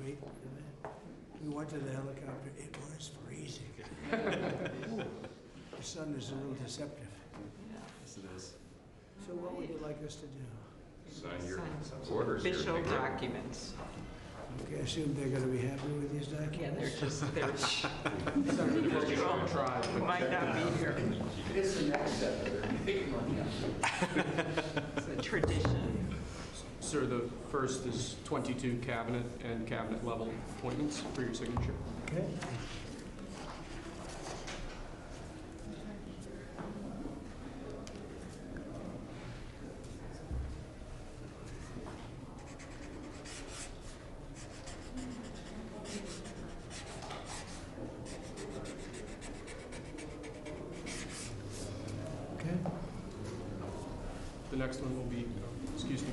street. We went to the helicopter. It was freezing. The sun is a little deceptive. Yes, it is. So what would you like us to do? Sign your orders here. Official documents. Okay, I assume they're going to be happy with these documents? Yeah, they're just, Try. might not be here. It's the next step. It's a tradition. Sir, the first is 22 cabinet and cabinet level appointments for your signature. Okay. The next one will be, excuse me,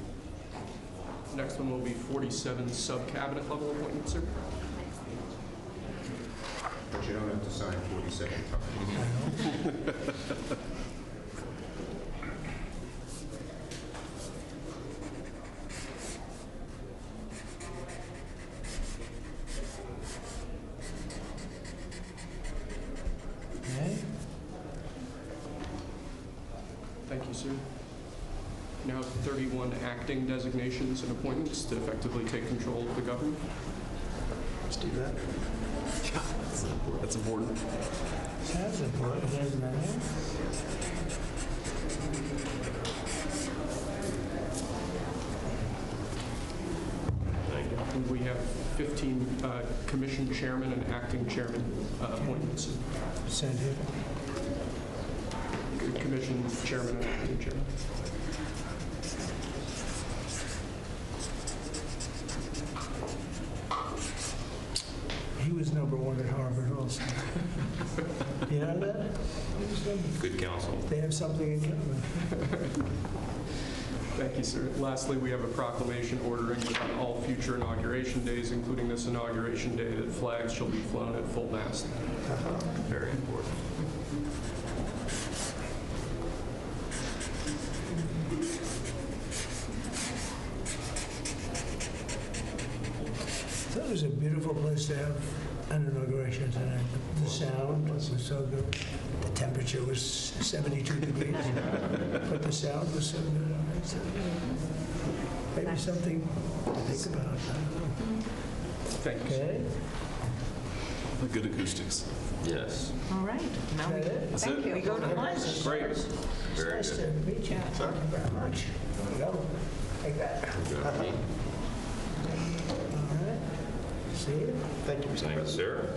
the next one will be 47 sub-cabinet level appointments, sir. But you don't have to sign 47 times. Okay. Thank you, sir. You now have 31 acting designations and appointments to effectively take control of the government. Let's do that. That's important. Sounds important, doesn't it? And we have 15 commission chairman and acting chairman appointments. Send him. Commission chairman and acting chairman. He was #1 at Harvard also. You know that? Good counsel. They have something in common. Thank you, sir. Lastly, we have a proclamation ordering that on all future inauguration days, including this inauguration day, that flags shall be flown at full mast. Very important. That was a beautiful place to have an inauguration tonight. The sound was so good. The temperature was 72 degrees, but the sound was so good. Maybe something to think about. Thank you. Okay. The good acoustics. Yes. All right. Now we, That's it. we go to lunch. Great. It's Very nice good. to meet you. Thank you very much. There you go. Take that. All right. See you. Thank you, Thank you, sir.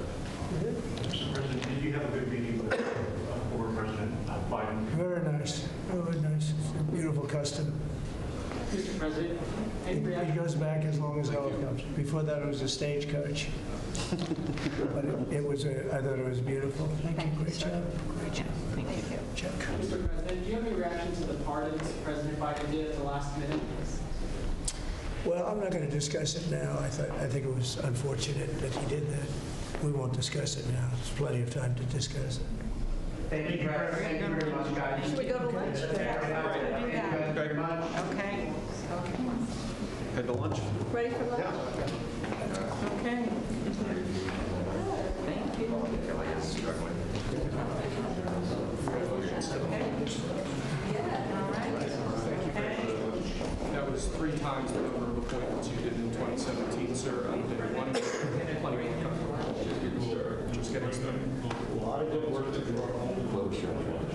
Mr. President, did you have a good meeting with former President Biden? Very nice. Very nice. It's a beautiful custom. Mr. President, It goes back as long as helicopters. Before that, it was a stagecoach. But I thought it was beautiful. Thank you. Great job. Great job. Thank you. Check. Mr. President, do you have any reaction to the pardons President Biden did at the last minute? Well, I'm not going to discuss it now. I think it was unfortunate that he did that. We won't discuss it now. There's plenty of time to discuss it. Thank you very much, guys. Should we go to lunch? Thank you very much. Okay. Head to lunch. Ready for lunch? Okay. Thank you. All right. Okay. That was 3 times the number of appointments you did in 2017, sir. On day 1, plenty of time. Just getting started.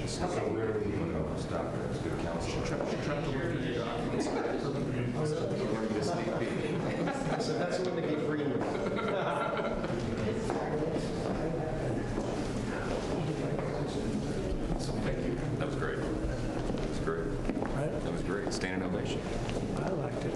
So where are we going to stop there? It's good counsel. Try to look at your documents. So that's when they keep reading. Thank you. That was great. That was great. Right? That was great. Standing ovation. I liked it.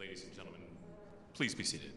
Ladies and gentlemen, please be seated.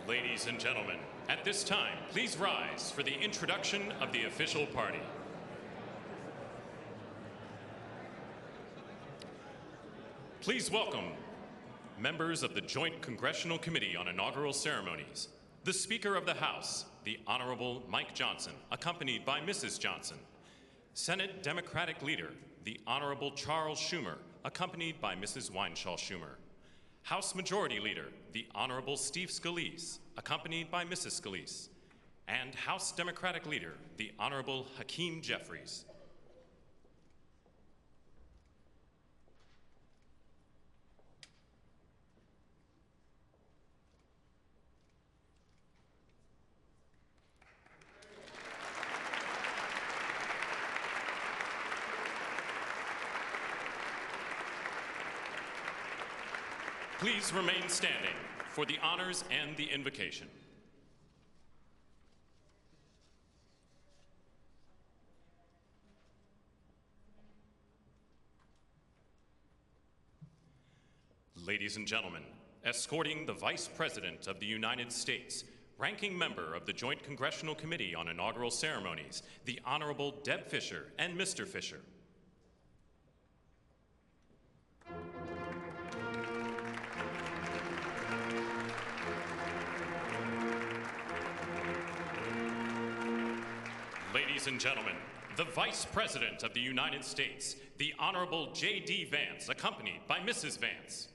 Ladies and gentlemen, at this time, please rise for the introduction of the official party. Please welcome members of the Joint Congressional Committee on Inaugural Ceremonies, the Speaker of the House, the Honorable Mike Johnson, accompanied by Mrs. Johnson, Senate Democratic Leader, the Honorable Charles Schumer, accompanied by Mrs. Weinschall Schumer, House Majority Leader, the Honorable Steve Scalise, accompanied by Mrs. Scalise, and House Democratic Leader, the Honorable Hakeem Jeffries. Please remain standing for the honors and the invocation. Ladies and gentlemen, escorting the Vice President of the United States, ranking member of the Joint Congressional Committee on Inaugural Ceremonies, the Honorable Deb Fischer and Mr. Fischer. Ladies and gentlemen, the Vice President of the United States, the Honorable J.D. Vance, accompanied by Mrs. Vance.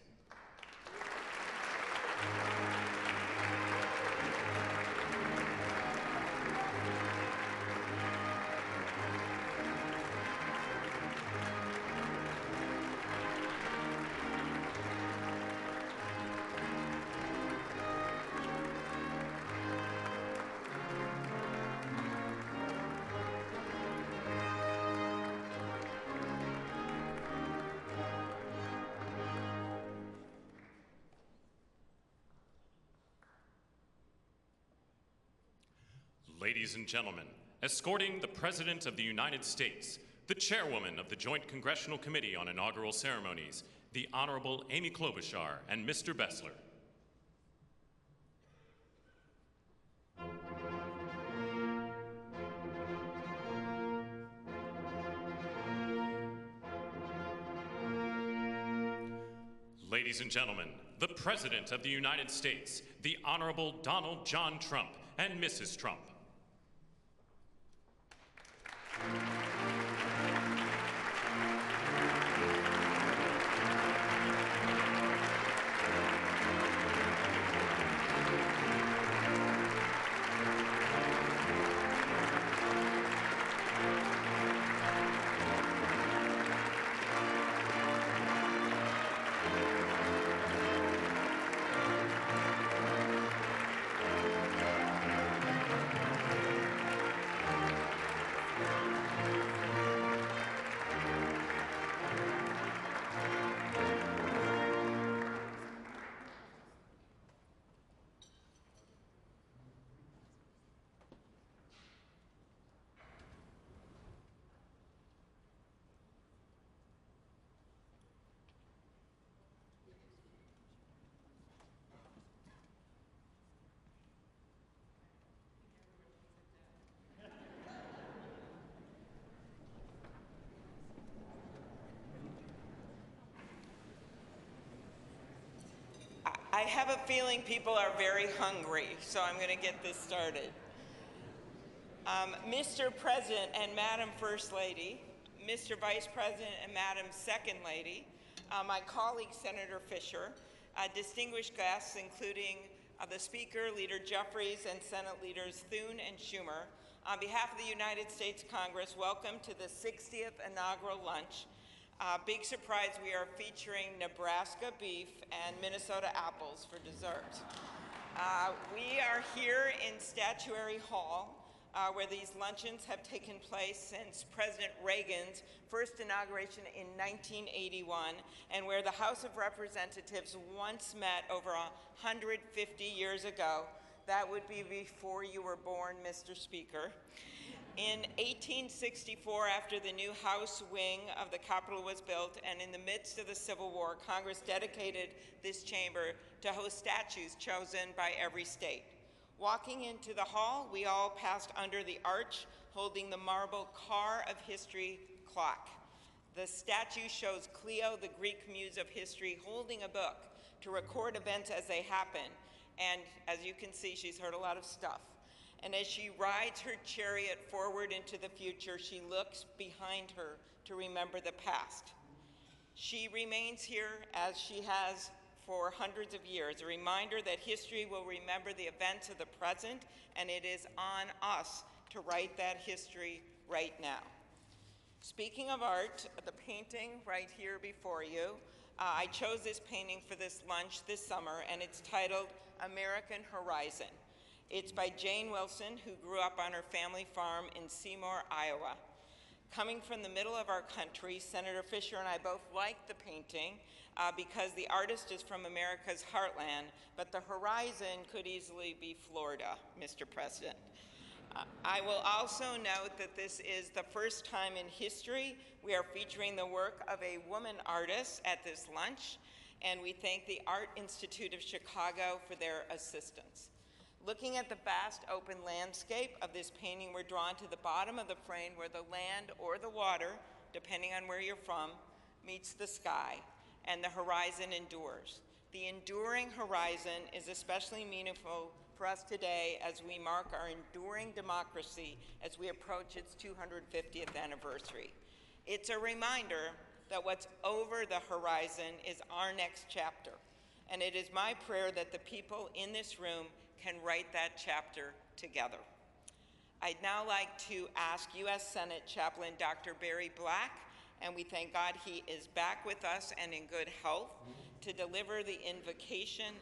Ladies and gentlemen, escorting the President of the United States, the Chairwoman of the Joint Congressional Committee on Inaugural Ceremonies, the Honorable Amy Klobuchar and Mr. Bessler. Ladies and gentlemen, the President of the United States, the Honorable Donald John Trump and Mrs. Trump. I have a feeling people are very hungry, so I'm going to get this started. Mr. President and Madam First Lady, Mr. Vice President and Madam Second Lady, my colleague Senator Fisher, distinguished guests including the Speaker, Leader Jeffries, and Senate Leaders Thune and Schumer, on behalf of the United States Congress, welcome to the 60th inaugural lunch. Big surprise, we are featuring Nebraska beef and Minnesota apples for dessert. We are here in Statuary Hall, where these luncheons have taken place since President Reagan's first inauguration in 1981, and where the House of Representatives once met over 150 years ago. That would be before you were born, Mr. Speaker. In 1864, after the new House wing of the Capitol was built, and in the midst of the Civil War, Congress dedicated this chamber to host statues chosen by every state. Walking into the hall, we all passed under the arch, holding the marble Car of History clock. The statue shows Cleo, the Greek muse of history, holding a book to record events as they happen. And as you can see, she's heard a lot of stuff. And as she rides her chariot forward into the future, she looks behind her to remember the past. She remains here as she has for hundreds of years, a reminder that history will remember the events of the present, and it is on us to write that history right now. Speaking of art, the painting right here before you, I chose this painting for this lunch this summer, and it's titled American Horizon. It's by Jane Wilson, who grew up on her family farm in Seymour, Iowa. Coming from the middle of our country, Senator Fisher and I both like the painting because the artist is from America's heartland, but the horizon could easily be Florida, Mr. President. I will also note that this is the first time in history we are featuring the work of a woman artist at this lunch, and we thank the Art Institute of Chicago for their assistance. Looking at the vast open landscape of this painting, we're drawn to the bottom of the frame where the land or the water, depending on where you're from, meets the sky, and the horizon endures. The enduring horizon is especially meaningful for us today as we mark our enduring democracy as we approach its 250th anniversary. It's a reminder that what's over the horizon is our next chapter, and it is my prayer that the people in this room can write that chapter together. I'd now like to ask U.S. Senate Chaplain Dr. Barry Black, and we thank God he is back with us and in good health, to deliver the invocation.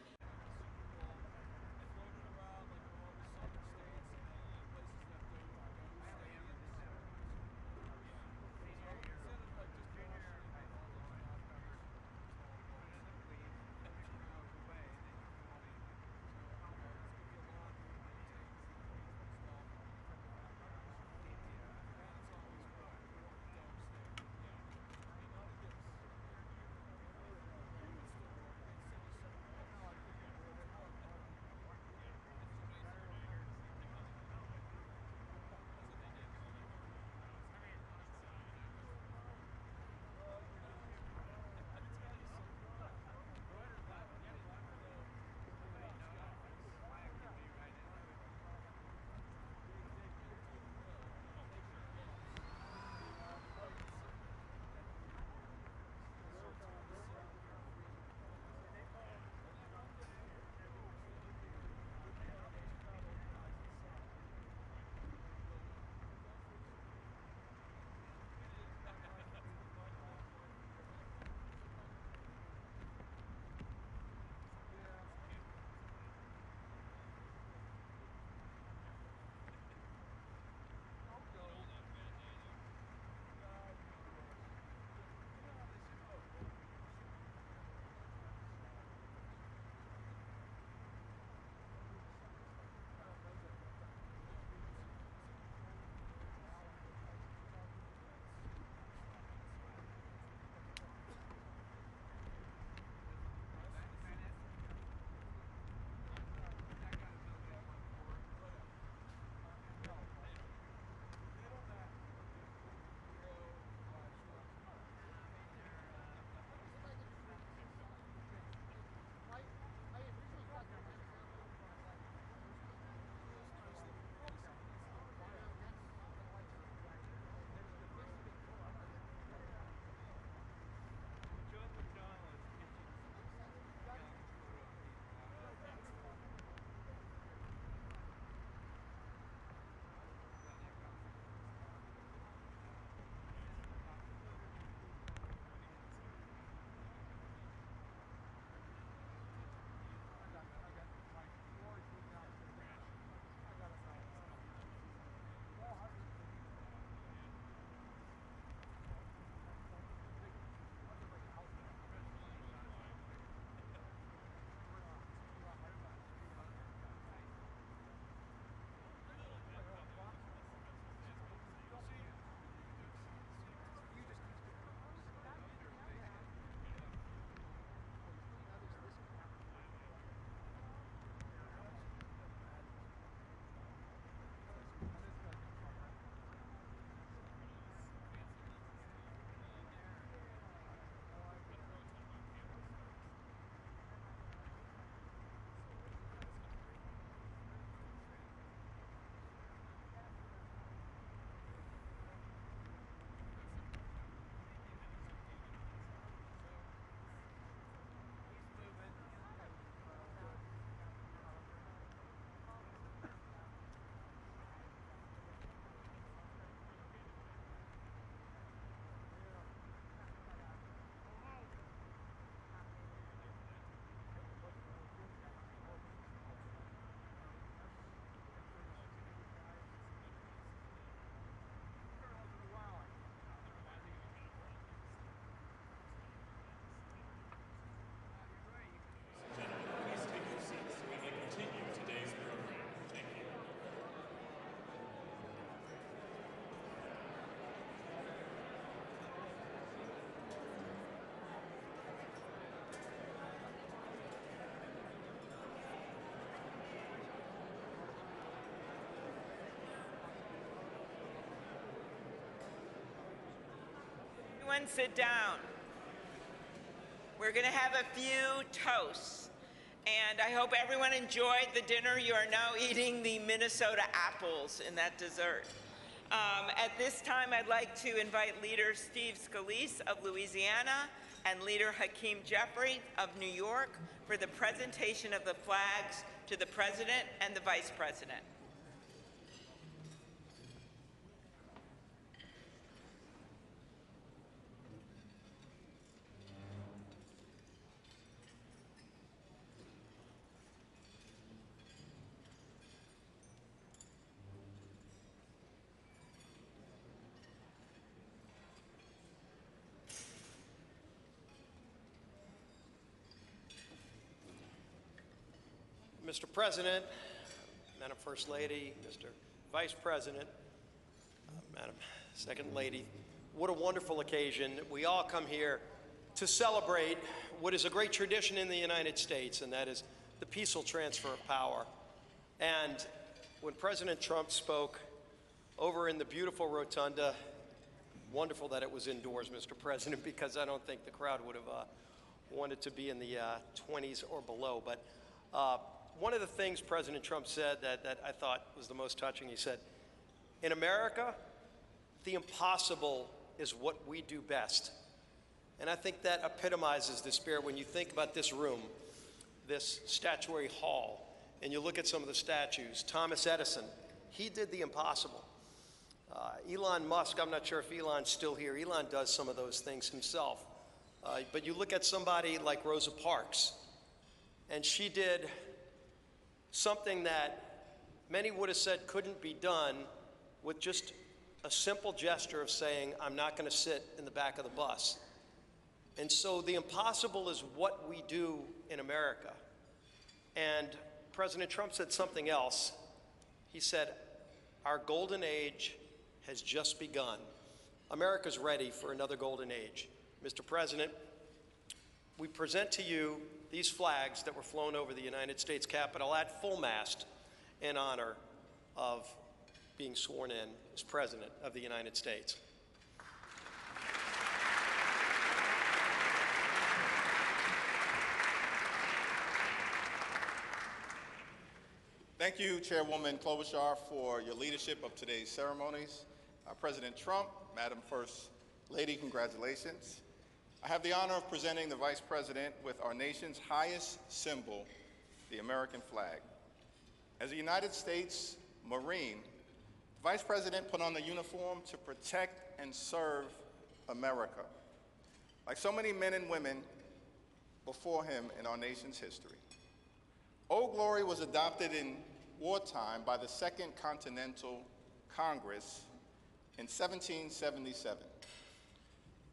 everyone sit down. We're going to have a few toasts. And I hope everyone enjoyed the dinner. You are now eating the Minnesota apples in that dessert. At this time, I'd like to invite Leader Steve Scalise of Louisiana and Leader Hakeem Jeffrey of New York for the presentation of the flags to the President and the Vice President. Mr. President, Madam First Lady, Mr. Vice President, Madam Second Lady, what a wonderful occasion. We all come here to celebrate what is a great tradition in the United States, and that is the peaceful transfer of power. And when President Trump spoke over in the beautiful rotunda, wonderful that it was indoors, Mr. President, because I don't think the crowd would have wanted to be in the 20s or below. But one of the things President Trump said that I thought was the most touching, he said, in America, the impossible is what we do best. And I think that epitomizes the spirit when you think about this room, this statuary hall, and you look at some of the statues. Thomas Edison, he did the impossible. Elon Musk, I'm not sure if Elon's still here. Elon does some of those things himself. But you look at somebody like Rosa Parks, and she did something that many would have said couldn't be done with just a simple gesture of saying, I'm not going to sit in the back of the bus. And so the impossible is what we do in America. And President Trump said something else. He said, our golden age has just begun. America's ready for another golden age. Mr. President, we present to you these flags that were flown over the United States Capitol at full mast in honor of being sworn in as President of the United States. Thank you, Chairwoman Klobuchar, for your leadership of today's ceremonies. President Trump, Madam First Lady, congratulations. I have the honor of presenting the Vice President with our nation's highest symbol, the American flag. As a United States Marine, the Vice President put on the uniform to protect and serve America, like so many men and women before him in our nation's history. Old Glory was adopted in wartime by the Second Continental Congress in 1777.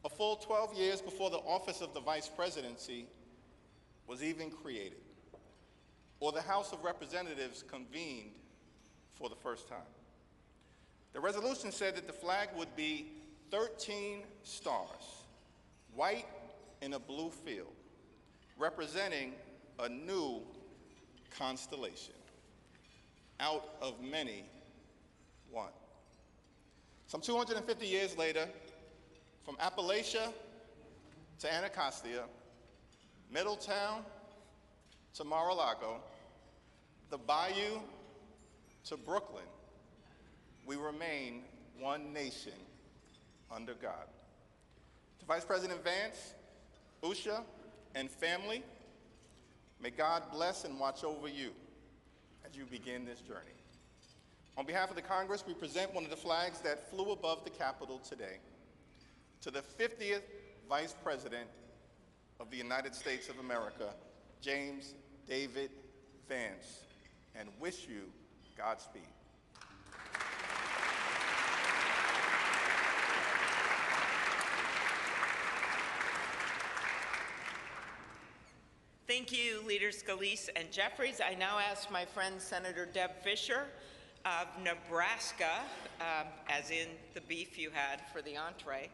A full 12 years before the office of the Vice Presidency was even created, or the House of Representatives convened for the first time. The resolution said that the flag would be 13 stars, white in a blue field, representing a new constellation, out of many, one. Some 250 years later, from Appalachia to Anacostia, Middletown to Mar-a-Lago, the Bayou to Brooklyn, we remain one nation under God. To Vice President Vance, Usha, and family, may God bless and watch over you as you begin this journey. On behalf of the Congress, we present one of the flags that flew above the Capitol today to the 50th Vice President of the United States of America, James David Vance, and wish you Godspeed. Thank you, Leaders Scalise and Jeffries. I now ask my friend Senator Deb Fischer of Nebraska, as in the beef you had for the entree,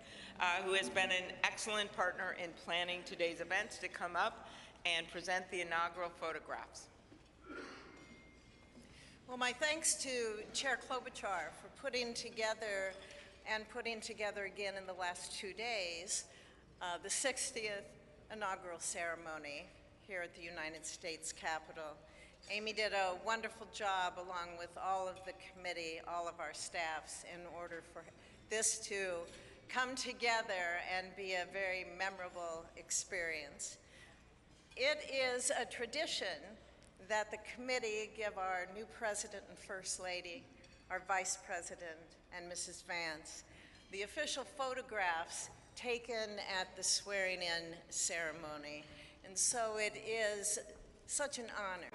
who has been an excellent partner in planning today's events, to come up and present the inaugural photographs. Well, my thanks to Chair Klobuchar for putting together and putting together again in the last 2 days the 60th inaugural ceremony here at the United States Capitol. Amy did a wonderful job along with all of the committee, all of our staffs, in order for this to come together and be a very memorable experience. It is a tradition that the committee give our new President and First Lady, our Vice President, and Mrs. Vance the official photographs taken at the swearing-in ceremony. And so it is such an honor.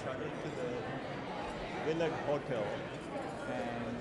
Shuttle to the Village Hotel, and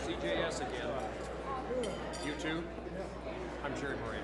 CJS again. You too? I'm Jerry Moran.